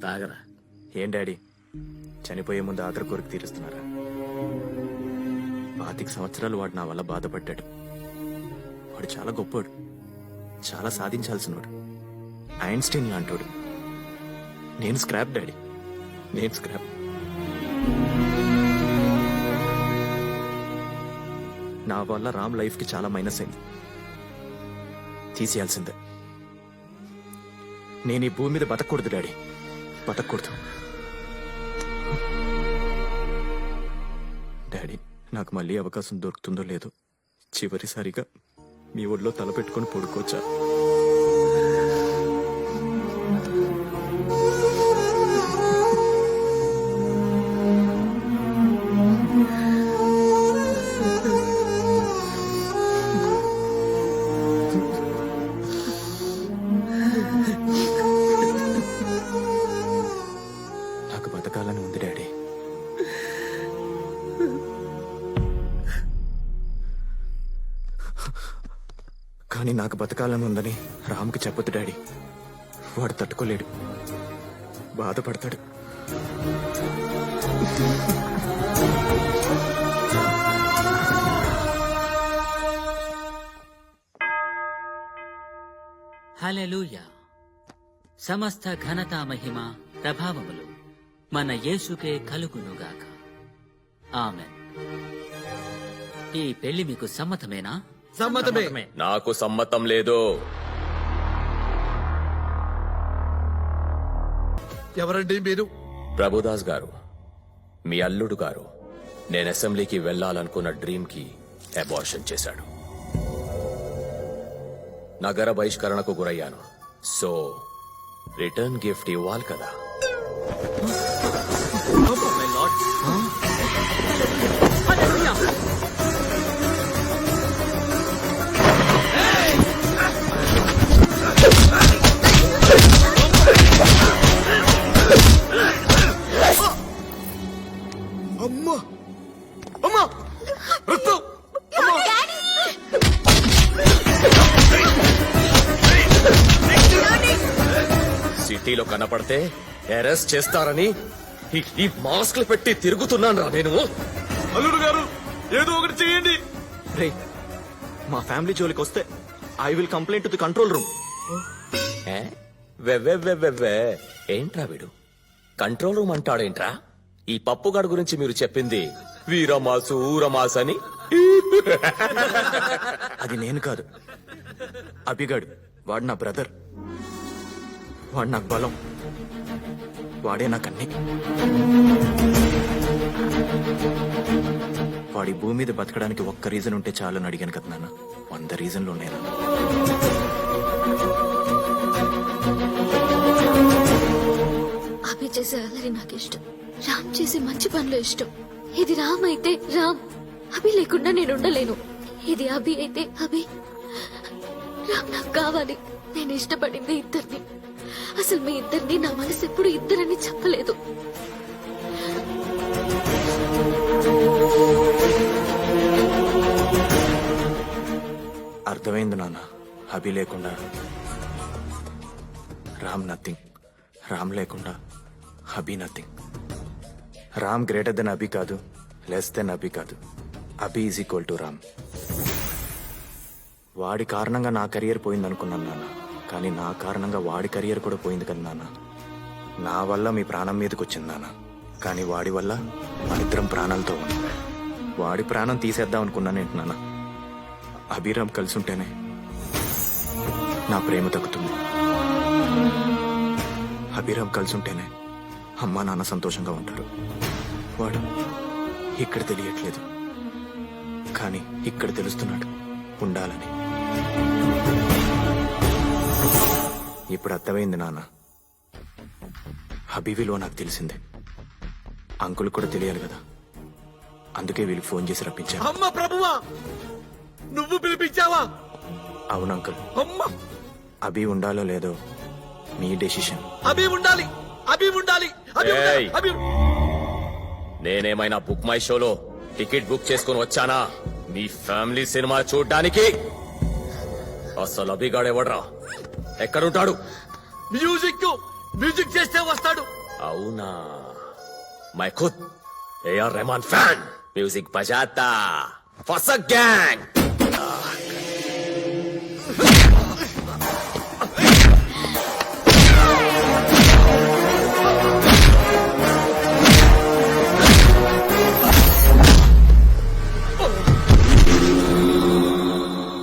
తాగరా. ఏం డాడీ, చనిపోయే ముందు ఆఖరి కోరిక తీరుస్తున్నారా? 25 సంవత్సరాలు వాడు నా వల్ల బాధపడ్డాడు. వాడు చాలా గొప్పోడు, చాలా సాధించాల్సినవాడు, ఐన్స్టీన్ లాంటోడు. నేను స్క్రాప్ డాడీ, నేను స్క్రాప్. నా వల్ల రామ్ లైఫ్ కి చాలా మైనస్ అయింది. తీసేయాల్సిందే. నేను ఈ భూమి మీద బతకూడదు డాడీ, బతకూడదు. డాడీ, నాకు మళ్ళీ అవకాశం దొరుకుతుందో లేదో, చివరిసారిగా మీ ఒళ్ళో తలపెట్టుకొని పడుకోవచ్చా? నాకు బతకాలని ఉంది డాడీ. కానీ నాకు బతకాలని ఉందని రామ్కి చెప్పొద్దు డాడీ. వాడు తట్టుకోలేడు, బాధపడతాడు. హల్లెలూయా. సమస్త ఘనత మహిమ ప్రభావములు మన యేసుకే కలుగునుగాక. ఆమెన్. ఈ పెళ్లి మీకు సమ్మతమేనా? సమ్మతమే. నాకు సమ్మతం లేదు. ఎవరండి మీరు? ప్రభుదాస్ గారు, మీ అల్లుడు గారు నేను అసెంబ్లీకి వెళ్లాలనుకున్న డ్రీమ్ కి అబార్షన్ చేశాడు. నగర బహిష్కరణకు గురయ్యాను. సో రిటర్న్ గిఫ్ట్ ఇవ్వాలి కదా. అమ్మా అమ్మా, రక్తం! సిటీలో కనపడితే అరెస్ట్ చేస్తారని ఈ మాస్క్లు పెట్టి తిరుగుతున్నాను రా నేను. అల్లుడు గారు, ఏదో ఒకటి చేయండి. రే, మా ఫ్యామిలీ జోలికి వస్తే I will complaint to the control room. ఏ? వెవ్వెవ్వెవ్వెవ్వే. ఏంట్రా వీడు కంట్రోల్ రూమ్ అంటాడేంట్రా? ఈ పప్పుగాడు గురించి మీరు చెప్పింది వీరమాసు ఊరమాసు అని. అది నేను కాదు, అభిగాడు. వాడు నా బ్రదర్, వాడు నాకు బలం, వాడే నాకన్నీ. వాడి భూమి మీద బతకడానికి ఒక్క రీజన్ ఉంటే చాలని అడిగాను కదా నాన్న. 100 రీజన్లు ఉన్నాయి నాన్న. అభి చేసే అల్లరి నాకు ఇష్టం, రామ్ చేసే మంచి పనులు ఇష్టం. ఇది రామ్ అయితే రామ్, అభి లేకుండా నేను ఉండలేను. ఇది అభి అయితే అభి, రామ్ నాకు కావాలి. నేను ఇష్టపడింది ఇద్దరిని. అసలు మీ ఇద్దరిని నా మనసు ఎప్పుడు ఇద్దరని చెప్పలేదు. అర్థమైంది నాన్న. అభి లేకుండా రామ్ నథింగ్, రామ్ లేకుండా అభి నథింగ్. రామ్ గ్రేటర్ దెన్ అభి కాదు, లెస్ దెన్ అభి కాదు. అభి ఈజ్ ఈక్వల్ టు రామ్. వాడి కారణంగా నా కెరియర్ పోయింది అనుకున్నాను నాన్న, కానీ నా కారణంగా వాడి కెరియర్ కూడా పోయింది కదా నాన్న. నా వల్ల మీ ప్రాణం మీదకి వచ్చింది నాన్న, కానీ వాడి వల్ల మనిద్దరం ప్రాణాలతో ఉన్నాం. వాడి ప్రాణం తీసేద్దాం అనుకున్నానేంటి నాన్న. అభిరామ్ కలిసి ఉంటేనే నా ప్రేమ తగ్గుతుంది. అభిరామ్ కలిసి ఉంటేనే అమ్మా నాన్న సంతోషంగా ఉంటారు. వాడు ఇక్కడ తెలియట్లేదు, కానీ ఇక్కడ తెలుస్తున్నాడు ఉండాలని. ఇప్పుడు అర్థమైంది నాన్న. అభి విలువ నాకు తెలిసిందే, అంకుల్ కూడా తెలియాలి కదా. అందుకే వీళ్ళకి ఫోన్ చేసి రప్పించా. అమ్మ ప్రభువా, నువ్వు పిలిపించావా? అవును అంకుల్. అమ్మ, అభి ఉండాలో లేదో మీ డెసిషన్. అభి ఉండాలి, అభి ఉండాలి, అభి ఉండాలి, ఏయ్! అభి. నేనేమైనా బుక్ మై షోలో టికెట్ బుక్ చేసుకుని వచ్చానా మీ ఫ్యామిలీ సినిమా చూడ్డానికి? అసలు అభిగాడెవడ్రా? ఎక్కడుంటాడు? మ్యూజిక్ చేస్తే వస్తాడు. అవునా? మై ఖుద్ ఏఆర్ రెహమాన్ ఫ్యాన్. మ్యూజిక్ బజాతా ఫసక్ గ్యాంగ్.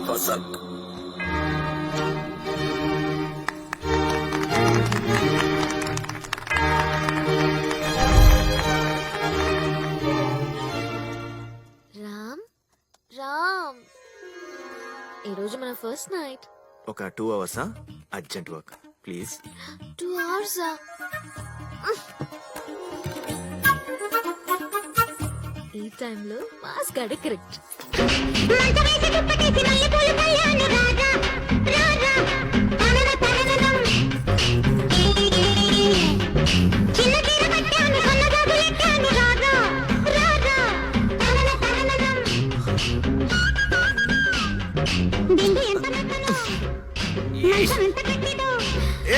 ఫసక్. రామ్ రామ్ ఈ రోజు మన ఫస్ట్ నైట్. ఒక 2 hours urgent work please. 2 hours ఈ టైంలో మాస్ గడి కరెక్ట్.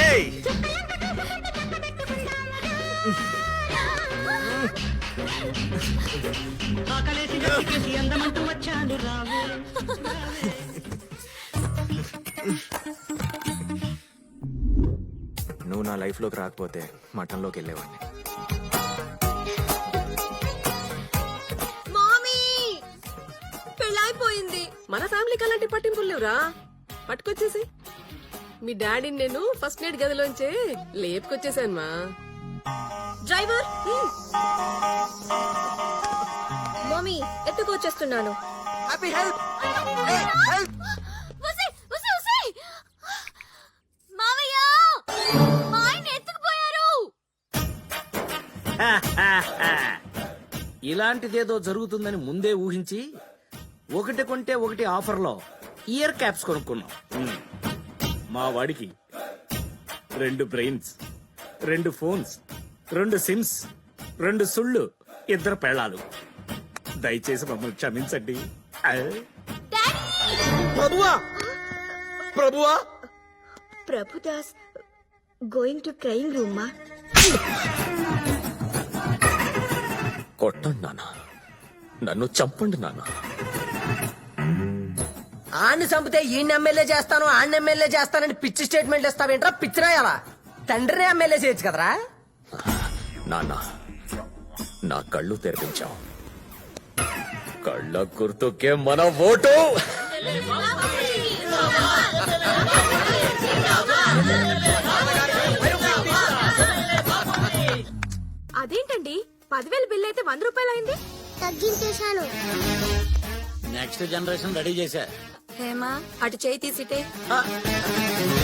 ఏయ్ నువ్వు నా లైఫ్ లోకి రాకపోతే మటన్ లోకి వెళ్ళేవాడిని. మామీ పెళ్ళైపోయింది. మన ఫ్యామిలీకి అలాంటి పట్టింపులు లేవురా. పట్టుకొచ్చేసి మీ డాడీని నేను ఫస్ట్ నైట్ గదిలోంచే లేపుకొచ్చేసాను మా. డ్రైవర్ మమ్మీ ఎత్తుకొచ్చేస్తున్నాను. మావయ్య మా ఆయన ఎత్తుకుపోయారు. ఇలాంటిదేదో జరుగుతుందని ముందే ఊహించి ఒకటి కొంటే ఒకటి ఆఫర్లో ఇయర్ క్యాప్స్ కొనుక్కున్నాం. మా వాడికి 2 బ్రెయిన్స్, 2 ఫోన్స్, 2 సిమ్స్, 2 సుళ్ళు, 2 పెళ్ళాలు. దయచేసి మమ్మల్ని క్షమించండి. ప్రభువా ప్రభువా Prabhudas going to train room మా. కొట్టండి నాన్న, నన్ను చంపండి నాన్న. ఆడిని చంపితే ఈయన ఎమ్మెల్యే చేస్తాను ఆడిని ఎమ్మెల్యే చేస్తానని పిచ్చి స్టేట్మెంట్ ఇస్తావేంట్రా? పిచ్చిరాయాలా? తండ్రిని ఎమ్మెల్యే చేయొచ్చు కదరా? నాన్న, నా కళ్ళు తెరిపించావు. కళ్ళ గుర్తుకే మన ఓటు. అదేంటండి 10,000 బిల్ అయితే 100 రూపాయలు అయింది? తగ్గించేశాను. నెక్స్ట్ జనరేషన్ రెడీ చేశా. హేమా అటు చేయి తీసిటే.